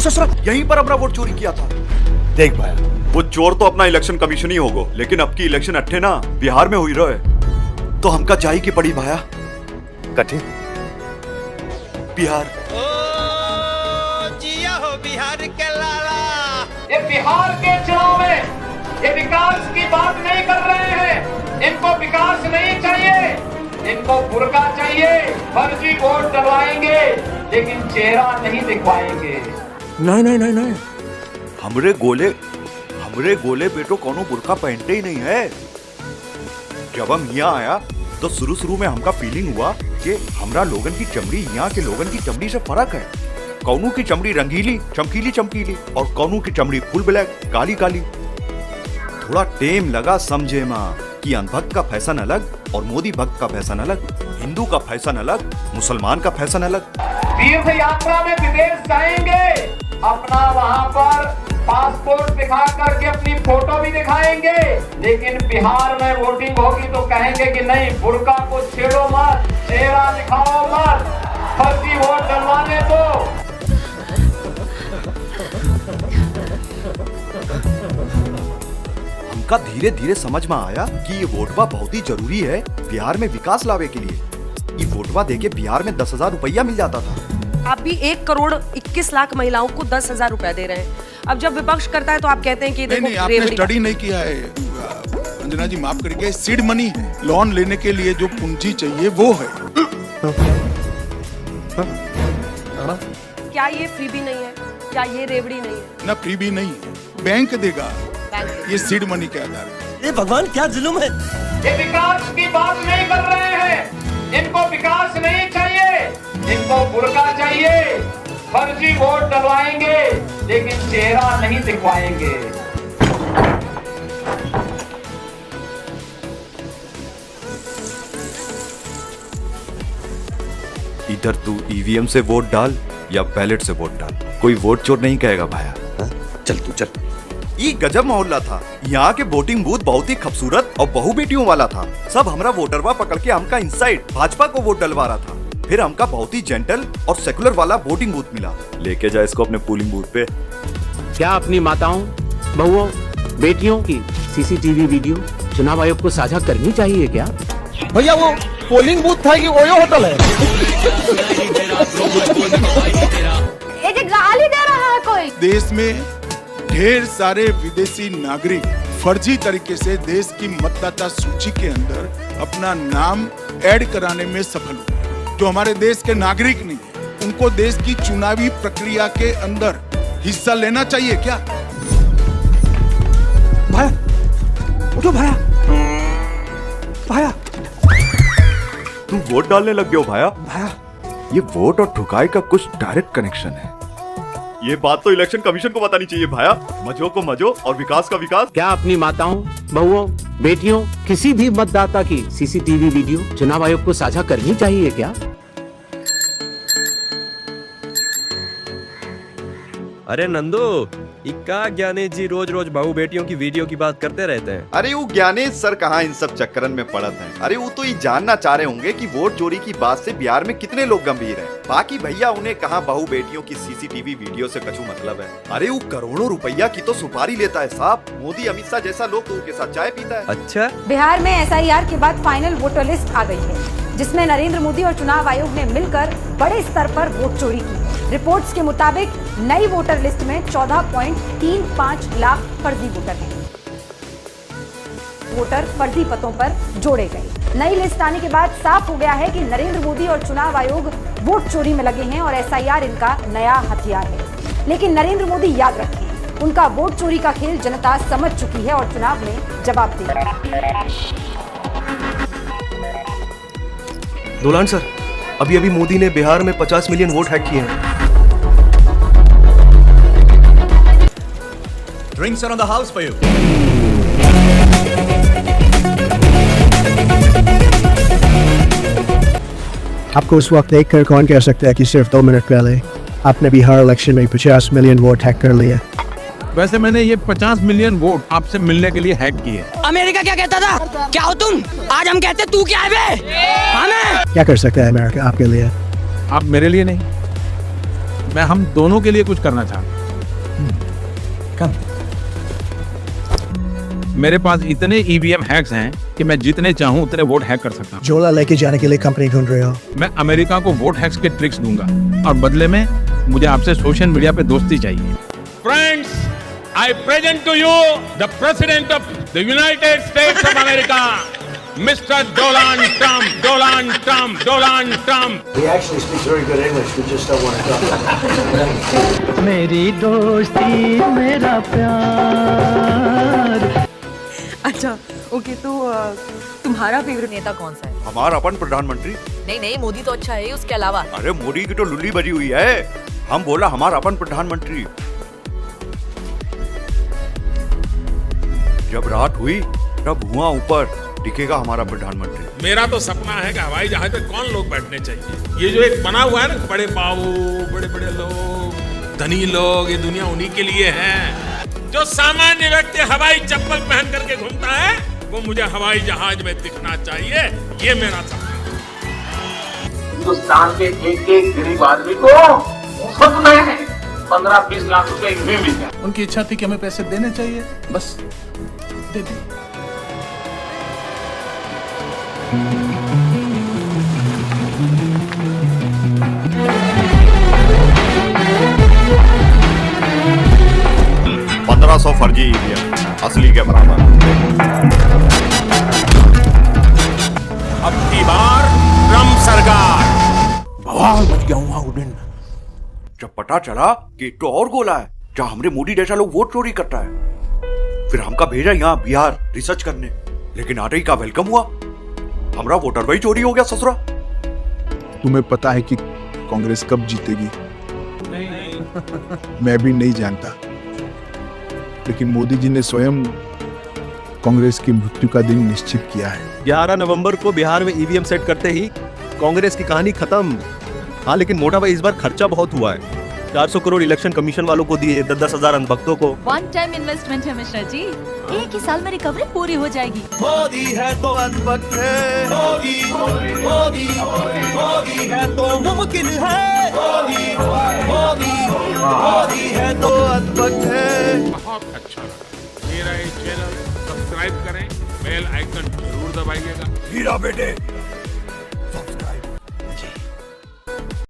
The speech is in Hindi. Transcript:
ससुरा यहीं पर अपना वोट चोरी किया था। देख भाया, वो चोर तो अपना इलेक्शन कमीशन ही होगो, लेकिन अब की इलेक्शन अट्ठे ना बिहार में हुई रहे तो हमका जाई की पड़ी भाया। कठे बिहार। ओ जिया हो बिहार के लाला। ये बिहार के चुनाव में ये विकास की बात नहीं कर रहे हैं। इनको विकास नहीं चाहिए, इनको बुर्का चाहिए। फर्जी वोट डलवाएंगे लेकिन चेहरा नहीं दिखवाएंगे। नहीं नहीं नहीं नहीं, हमरे गोले बेटो कोनो बुरका पहनते ही नहीं है। जब हम यहाँ आया तो शुरू में हमका फीलिंग हुआ कि हमरा लोगन की चमड़ी यहाँ के लोगन की चमड़ी से फर्क है। कौनू की चमड़ी रंगीली चमकीली और कौनू की चमड़ी फुल ब्लैक काली काली। थोड़ा टेम लगा समझे माँ कि अंधभक्त का फैशन अलग और मोदी भक्त का फैशन अलग, हिंदू का फैशन अलग, मुसलमान का फैशन अलग। तीर्थ यात्रा में विदेश जाएंगे, अपना वहाँ पर पासपोर्ट दिखा करके अपनी फोटो भी दिखाएंगे, लेकिन बिहार में वोटिंग होगी तो कहेंगे कि नहीं, बुर्का को छेड़ो मत, चेहरा दिखाओ मत, फर्जी वोट डलवाने दो। हमका धीरे धीरे समझ में आया कि ये वोटवा बहुत ही जरूरी है बिहार में विकास लावे के लिए। ये वोटवा देके बिहार में 10,000 रुपया मिल जाता था। आप भी 1 करोड़ 21 लाख महिलाओं को 10,000 रुपया दे रहे हैं। अब जब विपक्ष करता है तो आप कहते हैं कि देखो, नहीं, आपने स्टडी नहीं किया है अंजना जी, माफ करिए। सीड मनी है, लोन लेने के लिए जो पूंजी चाहिए वो है। क्या ये फ्री भी नहीं है? क्या ये रेवड़ी नहीं है? ना फ्री भी नहीं है, बैंक देगा। ये सीड मनी के आधार है। ये भगवान क्या जुल्म है। ये विकास की बात नहीं कर रहे हैं। इनको विकास नहीं चाहिए, इनको बुर्का चाहिए। फर्जी वोट डलवाएंगे लेकिन चेहरा नहीं दिखवाएंगे। इधर तू ईवीएम से वोट डाल या बैलेट से वोट डाल, कोई वोट चोर नहीं कहेगा भाया। चल तू चल। ये गजब मोहल्ला था। यहाँ के वोटिंग बूथ बहुत ही खूबसूरत और बहु बेटियों वाला था। सब हमरा वोटरवा पकड़ के हमका इनसाइड भाजपा को वोट डलवा रहा था। फिर हमका बहुत ही जेंटल और सेकुलर वाला वोटिंग बूथ मिला। लेके जा इसको अपने पोलिंग बूथ पे। क्या अपनी माताओं, बहुओं, बेटियों की सीसीटीवी वीडियो चुनाव आयोग को साझा करनी चाहिए क्या? भैया वो पोलिंग बूथ था कि ओयो होटल है? ये गाली दे रहा है कोई। देश में ढेर सारे विदेशी नागरिक फर्जी तरीके से देश की मतदाता सूची के अंदर अपना नाम ऐड कराने में सफल हुए। जो हमारे देश के नागरिक नहीं है, उनको देश की चुनावी प्रक्रिया के अंदर हिस्सा लेना चाहिए क्या? भाया उठो भाया। भाया तू वोट डालने लग गयो भाया। भाया ये वोट और ठुकाई का कुछ डायरेक्ट कनेक्शन है। ये बात तो इलेक्शन कमीशन को बतानी चाहिए भाया। मजो को मजो और विकास का विकास। क्या अपनी माताओं, बहुओं, बेटियों, किसी भी मतदाता की सीसीटीवी वीडियो चुनाव आयोग को साझा करनी चाहिए क्या? अरे नंदू, इक्का ज्ञानेश जी रोज रोज बहू बेटियों की वीडियो की बात करते रहते हैं। अरे वो ज्ञानेश सर कहाँ इन सब चक्करन में पड़त हैं। अरे वो तो ये जानना चाह रहे होंगे कि वोट चोरी की बात से बिहार में कितने लोग गंभीर हैं। बाकी भैया उन्हें कहाँ बहू बेटियों की सीसीटीवी वीडियो से कछु मतलब है। अरे वो करोड़ों रुपया की तो सुपारी लेता है साहब। मोदी अमित शाह जैसा लोग तो उनके साथ चाय पीता है। अच्छा, बिहार में SIR के बाद फाइनल वोटर लिस्ट आ गई है, जिसमें नरेंद्र मोदी और चुनाव आयोग ने मिलकर बड़े स्तर पर वोट चोरी की। रिपोर्ट्स के मुताबिक नई वोटर लिस्ट में 14.35 लाख फर्जी वोटर हैं। वोटर फर्जी पतों पर जोड़े गए। नई लिस्ट आने के बाद साफ हो गया है कि नरेंद्र मोदी और चुनाव आयोग वोट चोरी में लगे हैं और SIR इनका नया हथियार है। लेकिन नरेंद्र मोदी याद रखें, उनका वोट चोरी का खेल जनता समझ चुकी है और चुनाव में जवाब देगी। दोलान सर, अभी मोदी ने बिहार में 50 मिलियन वोट हैक किए हैं। Drinks are on the house for you. आपको उस वक्त देखकर कौन कह सकता है कि सिर्फ 2 मिनट पहले आपने बिहार इलेक्शन में 50 मिलियन वोट हैक कर लिया? वैसे मैंने ये 50 मिलियन वोट आपसे मिलने के लिए हैक किए। अमेरिका क्या कहता था? क्या हो तुम? आज हम कहते तू क्या है बे? हमें क्या कर सकता है अमेरिका आपके लिए? आप मेरे लिए नहीं, मैं हम दोनों के लिए कुछ करना चाहता हूँ। मेरे पास इतने ईवीएम हैक्स हैं कि मैं जितने चाहूं उतने वोट हैक कर सकता हूं। झोला लेके जाने के लिए कंपनी ढूंढ रहे हो? मैं अमेरिका को वोट हैक्स के ट्रिक्स दूंगा और बदले में मुझे आपसे सोशल मीडिया पे दोस्ती चाहिए। Friends, I present to you the President of the United States of America, Mr. Donald Trump. Donald Trump. Donald Trump. He actually speaks very good English. We just don't want to talk. मेरी दोस्ती मेरा प्यार। अच्छा ओके, तो तुम्हारा फेवरेट नेता कौन सा है? हमारा अपन प्रधानमंत्री। नहीं नहीं, मोदी तो अच्छा है, उसके अलावा। अरे मोदी की तो लुल्ली बजी हुई है। हम बोला हमारा अपन प्रधानमंत्री। जब रात हुई तब हुआ ऊपर दिखेगा हमारा प्रधानमंत्री। मेरा तो सपना है कि हवाई जहाज पे कौन लोग बैठने चाहिए। ये जो एक बना हुआ है ना, बड़े बाबू, बड़े बड़े लोग, धनी लोग, ये दुनिया उन्हीं के लिए है। जो सामान्य व्यक्ति हवाई चप्पल पहन करके घूमता है, वो मुझे हवाई जहाज में दिखना चाहिए। ये मेरा सपना है। हिंदुस्तान के एक एक गरीब आदमी को मुफ्त में 15-20 लाख रुपए भी मिल जाए। उनकी इच्छा थी कि हमें पैसे देने चाहिए, बस दे दिए। 1500 फर्जी ईवीएम असली के बराबर। अब की बार ट्रम्प सरकार। बवाल मच गया वहां उस दिन जब पता चला कि एक तो और गोला है जहां हमरे मोदी जैसा लोग वोट चोरी करता है। फिर हमका भेजा यहाँ बिहार रिसर्च करने, लेकिन आते ही का वेलकम हुआ, हमारा वोटर वही चोरी हो गया ससुरा। तुम्हें पता है कि कांग्रेस कब जीतेगी? मैं भी नहीं जानता, लेकिन मोदी जी ने स्वयं कांग्रेस की मृत्यु का दिन निश्चित किया है। 11 नवंबर को बिहार में ईवीएम सेट करते ही कांग्रेस की कहानी खत्म। हाँ, लेकिन मोटा भाई इस बार खर्चा बहुत हुआ है। 400 करोड़ इलेक्शन कमीशन वालों को दिए, 10-10 हजार अंधभक्तों को। वन टाइम इन्वेस्टमेंट है मिश्रा जी, एक ही साल में रिकवरी पूरी हो जाएगी। मोदी है तो अद्भुत है, मोदी मोदी मोदी है तो मुमकिन है, मोदी मोदी मोदी है तो अद्भुत है। बहुत अच्छा लगा। मेरा ये चैनल सब्सक्राइब करें, बेल आइकन जरूर दबाइएगा। हीरा बेटे